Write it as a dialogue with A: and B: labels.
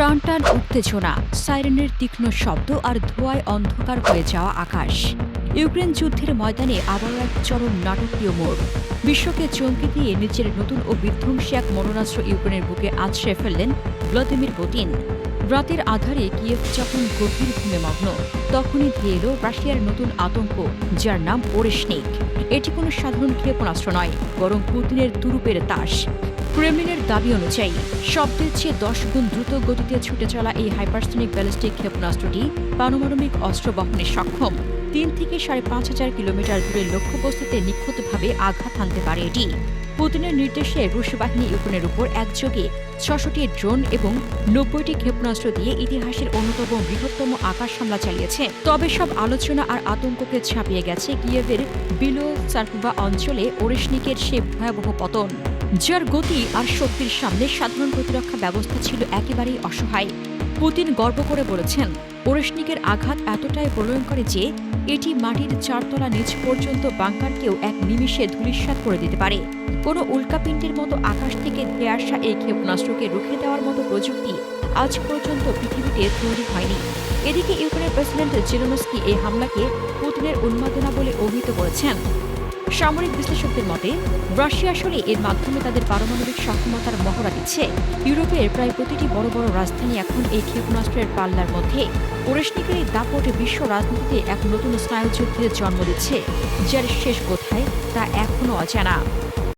A: টান টান উত্তেজনা, সাইরেনের তীক্ষ্ণ শব্দ আর ধোঁয়ায় অন্ধকার হয়ে যাওয়া আকাশ। ইউক্রেন যুদ্ধের ময়দানে আবারও এক চরম নাটকীয় মোড়। বিশ্বকে চমকে দিয়ে নিজের নতুন ও বিধ্বংসী এক মরণাস্ত্র ইউক্রেনের বুকে আছড়ে ফেললেন ভ্লাদিমির পুতিন। রাতের আধারে কিয়েভ যখন গভীর ঘুমে মগ্ন, তখনই ধেয়ে এলো রাশিয়ার নতুন আতঙ্ক, যার নাম ওরেশনিক। এটি কোনো সাধারণ ক্ষেপণাস্ত্র নয়, বরং পুতিনের তুরুপের তাস। ক্রেমলিনের দাবি অনুযায়ী শব্দের চেয়ে 10 গুণ দ্রুত গতিতে ছুটে চলা এই হাইপারসনিক ব্যালিস্টিক ক্ষেপণাস্ত্রটি পারমাণবিক অস্ত্র বহনে সক্ষম। 3 থেকে 5,500 কিলোমিটার দূরের লক্ষ্যবস্তুতে নিখুঁতভাবে আঘাত হানতে পারে এটি। পুতিনের নির্দেশে রুশ বাহিনী ইউক্রেনের উপর একযোগে 600টি ড্রোন এবং 90টি ক্ষেপণাস্ত্র দিয়ে ইতিহাসের অন্যতম বৃহত্তম আকাশ হামলা চালিয়েছে। তবে সব আলোচনা আর আতঙ্ককে ছাপিয়ে গেছে কিয়েভের বিলো সার্কোভা অঞ্চলে ওরেশনিকের সে ভয়াবহ পতন, যার গতি আর শক্তির সামনে সাধারণ প্রতিরক্ষা ব্যবস্থা ছিল একেবারেই অসহায়। পুতিন গর্ব করে বলেছেন, ওরেশনিকের আঘাত এতটাই প্রলয়ঙ্কর যে এটি মাটির 4 তলা নিচ পর্যন্ত বাংকারকেও এক নিমিষে ধূলিসাৎ করে দিতে পারে। কোনো উল্কাপিণ্ডের মতো আকাশ থেকে ধেয়ে আসা এই ক্ষেপণাস্ত্রকে রুখে দেওয়ার মতো প্রযুক্তি আজ পর্যন্ত পৃথিবীতে তৈরি হয়নি। এদিকে ইউক্রেনের প্রেসিডেন্ট জেলেনস্কি এই হামলাকে পুতিনের উন্মাদনা বলে অভিহিত করেছেন। সামরিক বিশ্লেষকদের মতে, রাশিয়া আসলে এর মাধ্যমে তাদের পারমাণবিক সক্ষমতার মহড়া দিচ্ছে। ইউরোপের প্রায় প্রতিটি বড় বড় রাজধানী এখন এই ক্ষেপণাস্ত্রের পাল্লার মধ্যে। ওরেশনিকের এই দাপট বিশ্ব রাজনীতিতে এক নতুন স্নায়ুযুদ্ধের জন্ম দিচ্ছে, যার শেষ কোথায় তা এখনও অজানা।